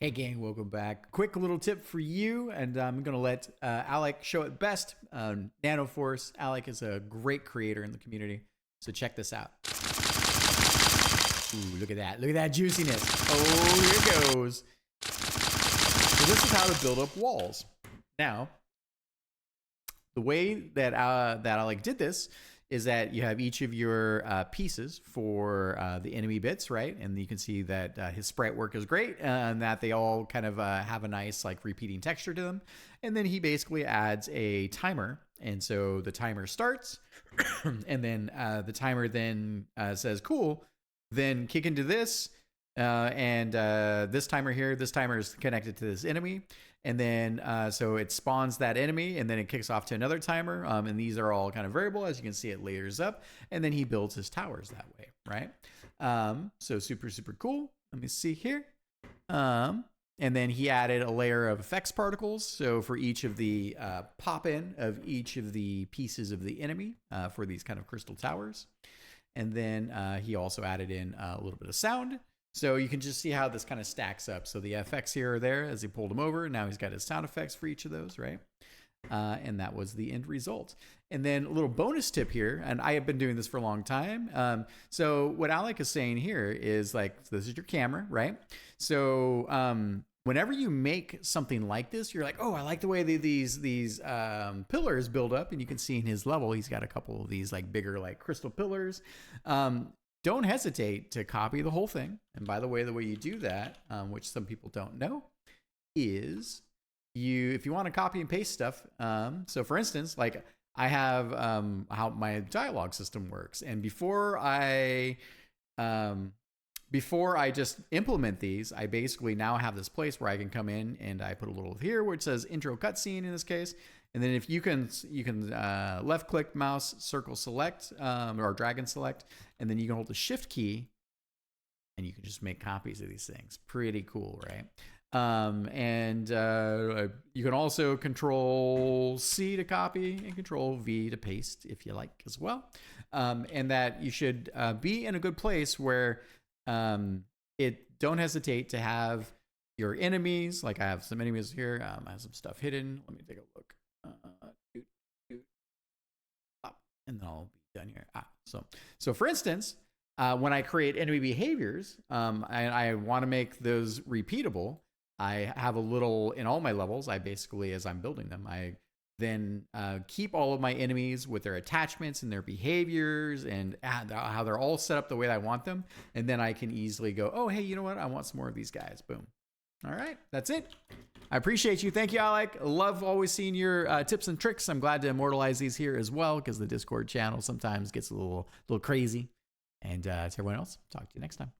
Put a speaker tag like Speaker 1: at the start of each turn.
Speaker 1: Hey gang, welcome back. Quick little tip for you, and I'm gonna let Alec show it best. Nanoforce. Alec is a great creator in the community, so check this out. Ooh, look at that! Look at that juiciness. Oh, here it goes. So this is how to build up walls. Now, the way that Alec did this is that you have each of your pieces for the enemy bits, right? And you can see that his sprite work is great and that they all kind of have a nice like repeating texture to them. And then he basically adds a timer. And so the timer starts and then the timer then says, cool, then kick into this. This timer here, this timer is connected to this enemy. And then, so it spawns that enemy and then it kicks off to another timer. And these are all kind of variable. As you can see, it layers up and then he builds his towers that way, right? So super, super cool. Let me see here. And then he added a layer of effects particles. So for each of the pop in of each of the pieces of the enemy for these kind of crystal towers. And then he also added in a little bit of sound. So you can just see how this kind of stacks up. So the effects here are there as he pulled them over. Now he's got his sound effects for each of those, right? And that was the end result. And then a little bonus tip here, and I have been doing this for a long time. So what Alec is saying here is like, so this is your camera, right? So whenever you make something like this, you're like, oh, I like the way these pillars build up. And you can see in his level, he's got a couple of these like bigger like crystal pillars. Don't hesitate to copy the whole thing. And by the way you do that, which some people don't know, is if you want to copy and paste stuff. So for instance, like I have how my dialogue system works. And before I just implement these, I basically now have this place where I can come in and I put a little here where it says intro cutscene in this case. And then if you can left click mouse circle select or drag and select, and then you can hold the shift key and you can just make copies of these things. Pretty cool, right? You can also control C to copy and control V to paste if you like as well. And that you should be in a good place where don't hesitate to have your enemies. Like I have some enemies here. I have some stuff hidden. Let me take a look. And then I'll be done here. So for instance, when I create enemy behaviors, I want to make those repeatable. I have a little in all my levels. I basically, as I'm building them, I then keep all of my enemies with their attachments and their behaviors and how they're all set up the way I want them. And then I can easily go, oh, hey, you know what? I want some more of these guys. Boom. All right, that's it. I appreciate you. Thank you, Alec. Love always seeing your tips and tricks. I'm glad to immortalize these here as well because the Discord channel sometimes gets a little crazy. And to everyone else, talk to you next time.